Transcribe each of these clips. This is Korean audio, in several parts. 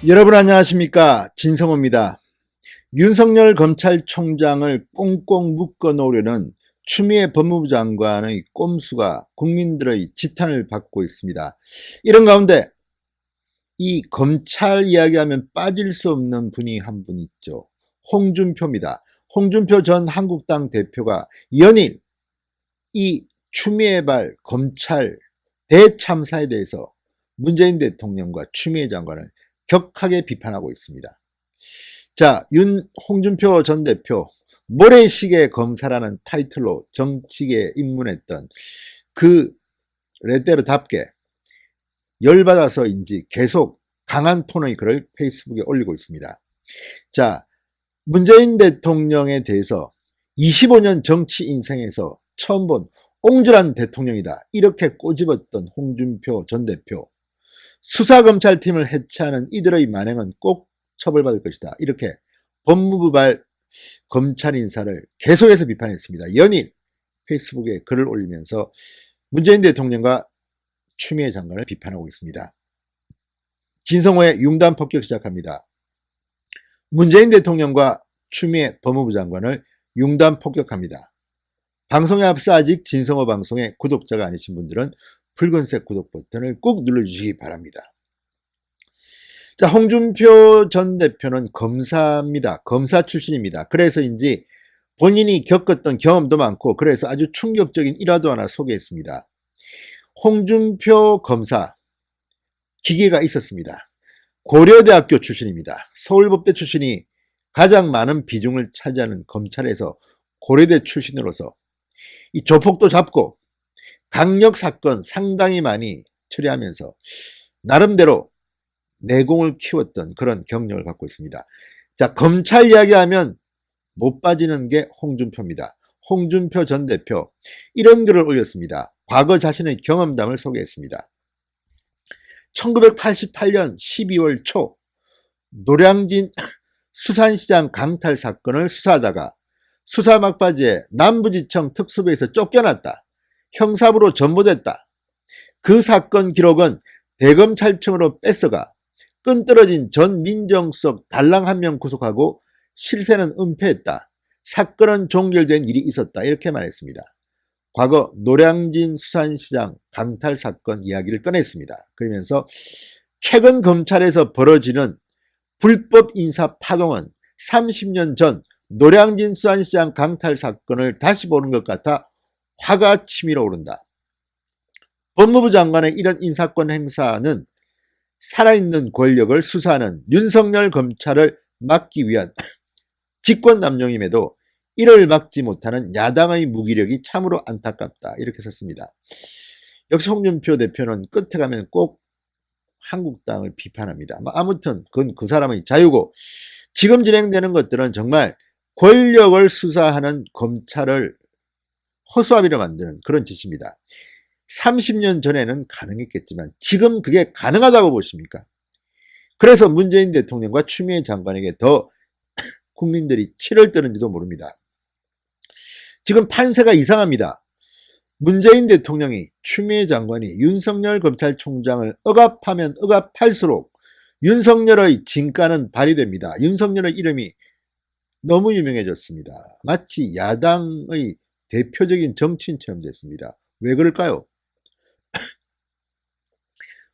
여러분 안녕하십니까, 진성호입니다. 윤석열 검찰총장을 꽁꽁 묶어 놓으려는 추미애 법무부 장관의 꼼수가 국민들의 지탄을 받고 있습니다. 이런 가운데 이 검찰 이야기하면 빠질 수 없는 분이 한 분 있죠. 홍준표입니다. 홍준표 전 한국당 대표가 연일 이 추미애발 검찰 대참사에 대해서 문재인 대통령과 추미애 장관을 격하게 비판하고 있습니다. 자, 홍준표 전 대표 모래시계 검사라는 타이틀로 정치계에 입문했던 그 레데르답게 열받아서인지 계속 강한 톤의 글을 페이스북에 올리고 있습니다. 자, 문재인 대통령에 대해서 25년 정치 인생에서 처음 본 옹졸한 대통령이다, 이렇게 꼬집었던 홍준표 전 대표, 수사검찰팀을 해체하는 이들의 만행은 꼭 처벌받을 것이다, 이렇게 법무부발 검찰 인사를 계속해서 비판했습니다. 연일 페이스북에 글을 올리면서 문재인 대통령과 추미애 장관을 비판하고 있습니다. 진성호의 융단 폭격 시작합니다. 문재인 대통령과 추미애 법무부 장관을 융단 폭격합니다. 방송에 앞서 아직 진성호 방송의 구독자가 아니신 분들은 붉은색 구독 버튼을 꼭 눌러주시기 바랍니다. 자, 홍준표 전 대표는 검사입니다. 검사 출신입니다. 그래서인지 본인이 겪었던 경험도 많고 그래서 아주 충격적인 일화도 하나 소개했습니다. 홍준표 검사 기계가 있었습니다. 고려대학교 출신입니다. 서울법대 출신이 가장 많은 비중을 차지하는 검찰에서 고려대 출신으로서 이 조폭도 잡고 강력 사건 상당히 많이 처리하면서 나름대로 내공을 키웠던 그런 경력을 갖고 있습니다. 자, 검찰 이야기하면 못 빠지는 게 홍준표입니다. 홍준표 전 대표 이런 글을 올렸습니다. 과거 자신의 경험담을 소개했습니다. 1988년 12월 초 노량진 수산시장 강탈 사건을 수사하다가 수사 막바지에 남부지청 특수부에서 쫓겨났다, 형사부로 전보됐다. 그 사건 기록은 대검찰청으로 뺏어가 끈떨어진 전 민정수석 달랑 한 명 구속하고 실세는 은폐했다. 사건은 종결된 일이 있었다, 이렇게 말했습니다. 과거 노량진 수산시장 강탈 사건 이야기를 꺼냈습니다. 그러면서 최근 검찰에서 벌어지는 불법 인사 파동은 30년 전 노량진 수산시장 강탈 사건을 다시 보는 것 같아 화가 치밀어 오른다. 법무부 장관의 이런 인사권 행사는 살아있는 권력을 수사하는 윤석열 검찰을 막기 위한 직권남용임에도 이를 막지 못하는 야당의 무기력이 참으로 안타깝다, 이렇게 썼습니다. 역시 홍준표 대표는 끝에 가면 꼭 한국당을 비판합니다. 아무튼 그건 그 사람의 자유고, 지금 진행되는 것들은 정말 권력을 수사하는 검찰을 허수아비로 만드는 그런 짓입니다. 30년 전에는 가능했겠지만 지금 그게 가능하다고 보십니까? 그래서 문재인 대통령과 추미애 장관에게 더 국민들이 치를 뜨는지도 모릅니다. 지금 판세가 이상합니다. 문재인 대통령이 추미애 장관이 윤석열 검찰총장을 억압하면 억압할수록 윤석열의 진가는 발휘됩니다. 윤석열의 이름이 너무 유명해졌습니다. 마치 야당의 대표적인 정치인처럼 됐습니다. 왜 그럴까요?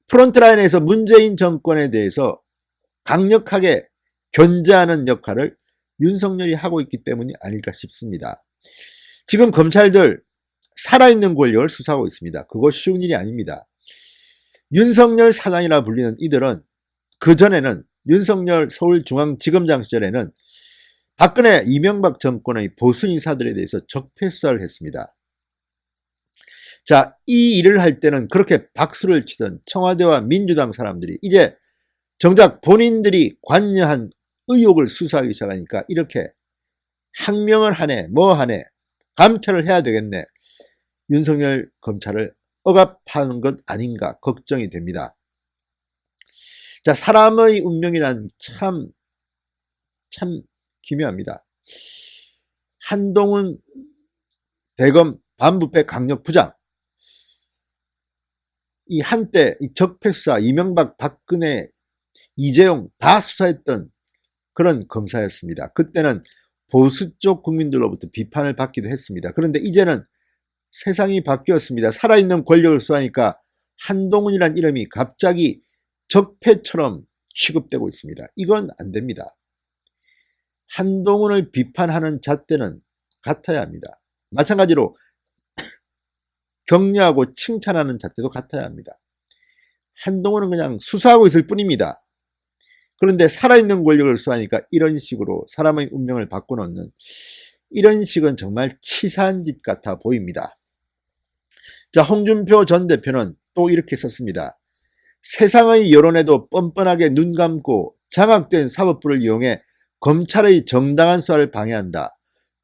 프론트라인에서 문재인 정권에 대해서 강력하게 견제하는 역할을 윤석열이 하고 있기 때문이 아닐까 싶습니다. 지금 검찰들 살아있는 권력을 수사하고 있습니다. 그거 쉬운 일이 아닙니다. 윤석열 사단이라 불리는 이들은 그전에는 윤석열 서울중앙지검장 시절에는 박근혜 이명박 정권의 보수 인사들에 대해서 적폐 수사를 했습니다. 자, 이 일을 할 때는 그렇게 박수를 치던 청와대와 민주당 사람들이 이제 정작 본인들이 관여한 의혹을 수사하기 시작하니까 이렇게 항명을 하네, 뭐 하네, 감찰을 해야 되겠네, 윤석열 검찰을 억압하는 것 아닌가 걱정이 됩니다. 자, 사람의 운명이란 참 기묘합니다. 한동훈 대검 반부패 강력부장, 이 한때 이 적폐수사 이명박 박근혜 이재용 다 수사했던 그런 검사였습니다. 그때는 보수 쪽 국민들로부터 비판을 받기도 했습니다. 그런데 이제는 세상이 바뀌었습니다. 살아있는 권력을 수사하니까 한동훈이란 이름이 갑자기 적폐처럼 취급되고 있습니다. 이건 안 됩니다. 한동훈을 비판하는 잣대는 같아야 합니다. 마찬가지로 격려하고 칭찬하는 잣대도 같아야 합니다. 한동훈은 그냥 수사하고 있을 뿐입니다. 그런데 살아있는 권력을 수사하니까 이런 식으로 사람의 운명을 바꿔놓는 이런 식은 정말 치사한 짓 같아 보입니다. 자, 홍준표 전 대표는 또 이렇게 썼습니다. 세상의 여론에도 뻔뻔하게 눈 감고 장악된 사법부를 이용해 검찰의 정당한 수사를 방해한다.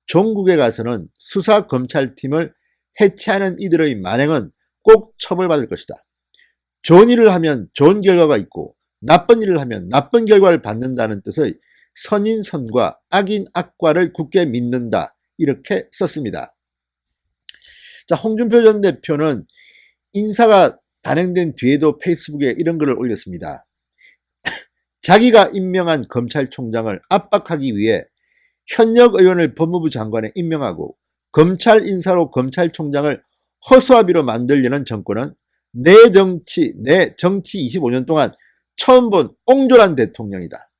종국에 가서는 수사검찰팀을 해체하는 이들의 만행은 꼭 처벌받을 것이다. 좋은 일을 하면 좋은 결과가 있고 나쁜 일을 하면 나쁜 결과를 받는다는 뜻의 선인선과 악인 악과를 굳게 믿는다. 이렇게 썼습니다. 자, 홍준표 전 대표는 인사가 단행된 뒤에도 페이스북에 이런 글을 올렸습니다. 자기가 임명한 검찰총장을 압박하기 위해 현역 의원을 법무부 장관에 임명하고 검찰 인사로 검찰총장을 허수아비로 만들려는 정권은 내 정치 25년 동안 처음 본 옹졸한 대통령이다.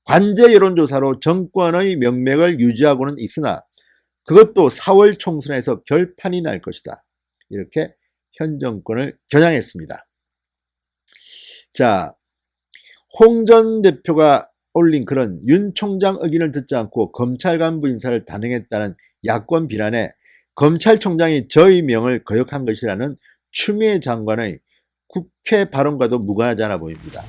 관제 여론조사로 정권의 명맥을 유지하고는 있으나 그것도 4월 총선에서 결판이 날 것이다. 이렇게 현 정권을 겨냥했습니다. 자, 홍 전 대표가 올린 글은 윤 총장 의견을 듣지 않고 검찰 간부 인사를 단행했다는 야권 비난에 검찰총장이 저의 명을 거역한 것이라는 추미애 장관의 국회 발언과도 무관하지 않아 보입니다.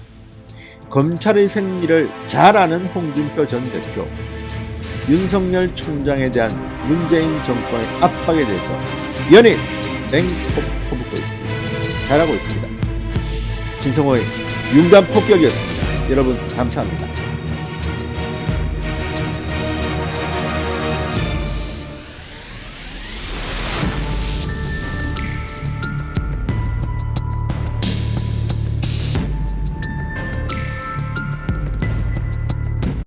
검찰의 생리를 잘 아는 홍준표 전 대표, 윤석열 총장에 대한 문재인 정권의 압박에 대해서 연일 냉폭 퍼붓고 있습니다. 잘하고 있습니다. 진성호의 윤감 폭격이었습니다. 여러분 감사합니다.